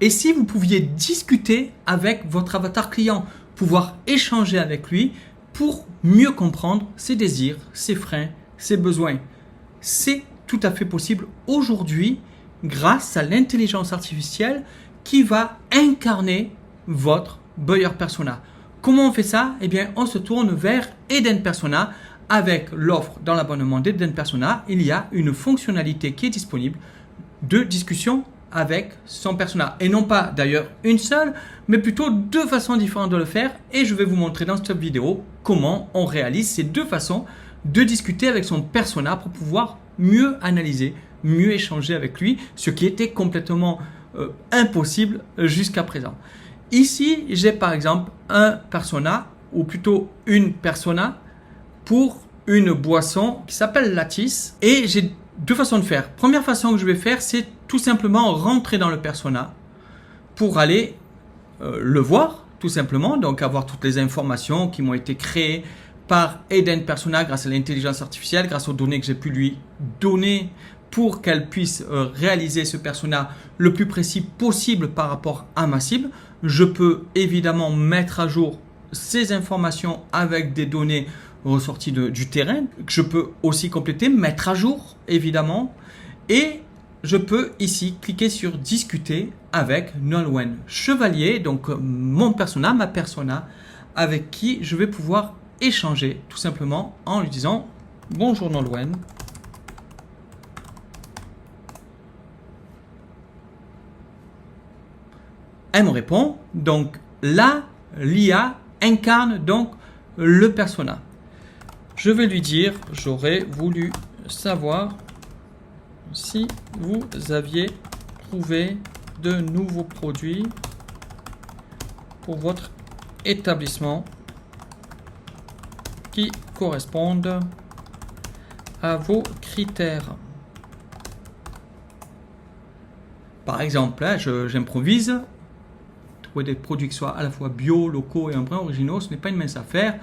Et si vous pouviez discuter avec votre avatar client, pouvoir échanger avec lui pour mieux comprendre ses désirs, ses freins, ses besoins. C'est tout à fait possible aujourd'hui grâce à l'intelligence artificielle qui va incarner votre buyer persona. Comment on fait ça? Eh bien, on se tourne vers Eden Persona. Avec l'offre dans l'abonnement d'Eden Persona, il y a une fonctionnalité qui est disponible de discussion avec son persona. Et non pas d'ailleurs une seule, mais plutôt deux façons différentes de le faire. Et je vais vous montrer dans cette vidéo comment on réalise ces deux façons de discuter avec son persona pour pouvoir mieux analyser, mieux échanger avec lui, ce qui était complètement impossible jusqu'à présent. Ici, j'ai par exemple un persona, ou plutôt une persona, pour une boisson qui s'appelle Lattice. Et j'ai deux façons de faire. Première façon que je vais faire, c'est tout simplement rentrer dans le persona pour aller le voir, tout simplement. Donc avoir toutes les informations qui m'ont été créées par Eden Persona grâce à l'intelligence artificielle, grâce aux données que j'ai pu lui donner pour qu'elle puisse réaliser ce persona le plus précis possible par rapport à ma cible. Je peux évidemment mettre à jour ces informations avec des données ressorties du terrain, que je peux aussi compléter, mettre à jour évidemment, et je peux ici cliquer sur discuter avec Nolwenn Chevalier, donc mon persona, ma persona, avec qui je vais pouvoir échanger tout simplement en lui disant bonjour Nolwenn. Elle me répond, donc là l'IA incarne donc le persona. Je vais lui dire, j'aurais voulu savoir si vous aviez trouvé de nouveaux produits pour votre établissement qui correspondent à vos critères. Par exemple, là, j'improvise. Trouver des produits qui soient à la fois bio, locaux et un brin originaux, ce n'est pas une mince affaire.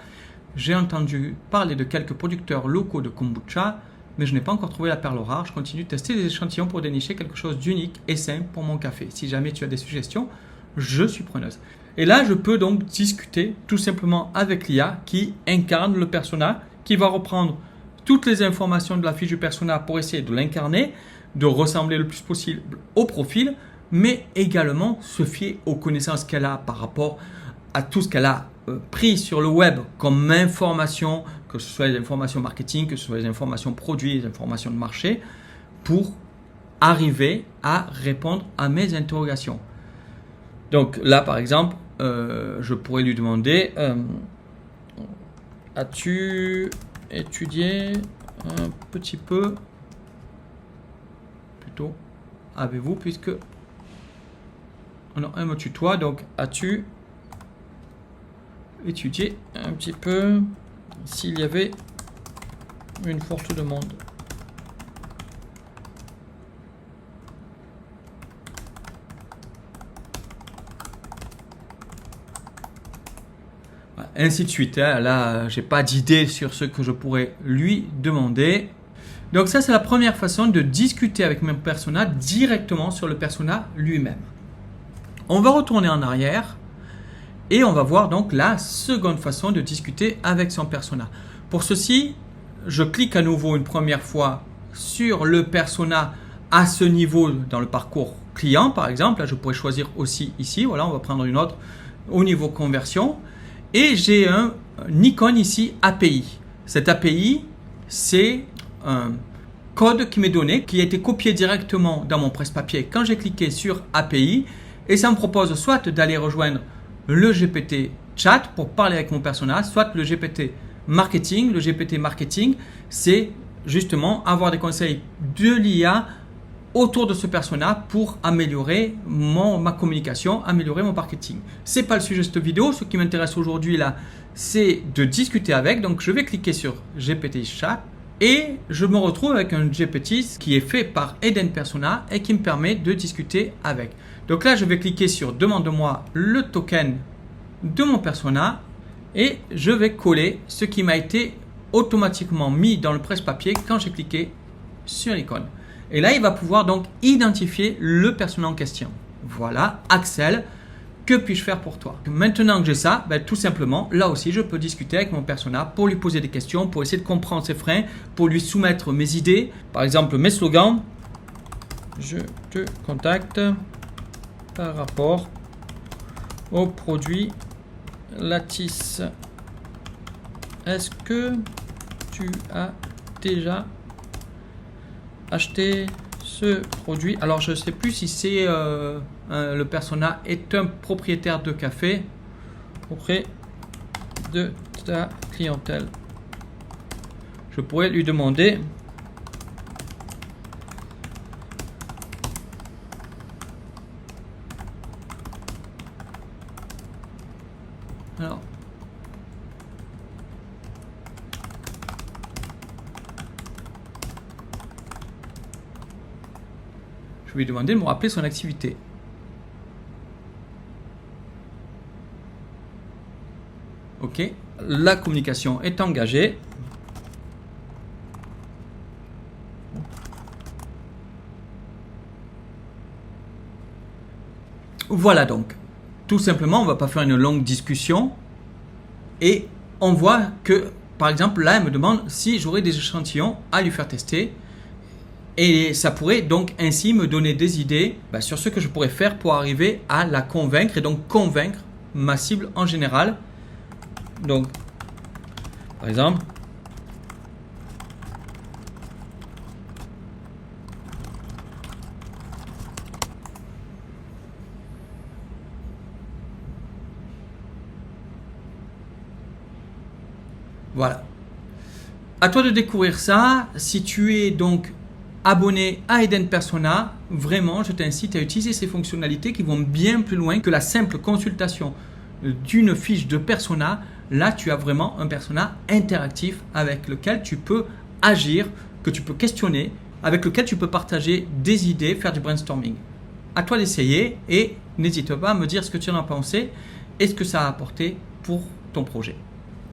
J'ai entendu parler de quelques producteurs locaux de kombucha, mais je n'ai pas encore trouvé la perle rare. Je continue de tester des échantillons pour dénicher quelque chose d'unique et sain pour mon café. Si jamais tu as des suggestions, je suis preneuse. Et là, je peux donc discuter tout simplement avec l'IA qui incarne le persona, qui va reprendre toutes les informations de la fiche du persona pour essayer de l'incarner, de ressembler le plus possible au profil, mais également se fier aux connaissances qu'elle a par rapport à tout ce qu'elle a pris sur le web comme information, que ce soit les informations marketing, que ce soit les informations produits, les informations de marché, pour arriver à répondre à mes interrogations. Donc là, par exemple, je pourrais lui demander as-tu étudié un petit peu, plutôt avez-vous, puisque non, elle me tutoie, donc as-tu étudié un petit peu s'il y avait une forte demande? Ainsi de suite. Hein. Là, j'ai pas d'idée sur ce que je pourrais lui demander. Donc ça, c'est la première façon de discuter avec mon persona directement sur le persona lui-même. On va retourner en arrière et on va voir donc la seconde façon de discuter avec son persona. Pour ceci, je clique à nouveau une première fois sur le persona à ce niveau dans le parcours client, par exemple. Là, je pourrais choisir aussi ici. Voilà, on va prendre une autre au niveau conversion. Et j'ai une icône ici API. Cette API, c'est un code qui m'est donné, qui a été copié directement dans mon presse-papier quand j'ai cliqué sur API. Et ça me propose soit d'aller rejoindre le GPT chat pour parler avec mon persona, soit le GPT marketing. Le GPT marketing, c'est justement avoir des conseils de l'IA autour de ce persona pour améliorer ma communication, améliorer mon marketing. Ce n'est pas le sujet de cette vidéo. Ce qui m'intéresse aujourd'hui là, c'est de discuter avec. Donc, je vais cliquer sur GPT chat et je me retrouve avec un GPT qui est fait par Eden Persona et qui me permet de discuter avec. Donc là, je vais cliquer sur demande-moi le token de mon persona et je vais coller ce qui m'a été automatiquement mis dans le presse-papier quand j'ai cliqué sur l'icône. Et là, il va pouvoir donc identifier le persona en question. Voilà, Axel, que puis-je faire pour toi? Maintenant que j'ai ça, tout simplement, là aussi, je peux discuter avec mon persona pour lui poser des questions, pour essayer de comprendre ses freins, pour lui soumettre mes idées. Par exemple, mes slogans. Je te contacte par rapport au produit Lattice. Est-ce que tu as déjà acheté ce produit? Alors, je ne sais plus si c'est le persona est un propriétaire de café auprès de ta clientèle. Je pourrais lui demander. Alors, je vais lui demander de me rappeler son activité. Ok, la communication est engagée. Voilà donc. Tout simplement, on ne va pas faire une longue discussion et on voit que, par exemple, là, elle me demande si j'aurais des échantillons à lui faire tester et ça pourrait donc ainsi me donner des idées sur ce que je pourrais faire pour arriver à la convaincre et donc convaincre ma cible en général. Donc, par exemple, voilà. À toi de découvrir ça. Si tu es donc abonné à Eden Persona, vraiment, je t'incite à utiliser ces fonctionnalités qui vont bien plus loin que la simple consultation d'une fiche de persona. Là, tu as vraiment un persona interactif avec lequel tu peux agir, que tu peux questionner, avec lequel tu peux partager des idées, faire du brainstorming. À toi d'essayer et n'hésite pas à me dire ce que tu en as pensé et ce que ça a apporté pour ton projet.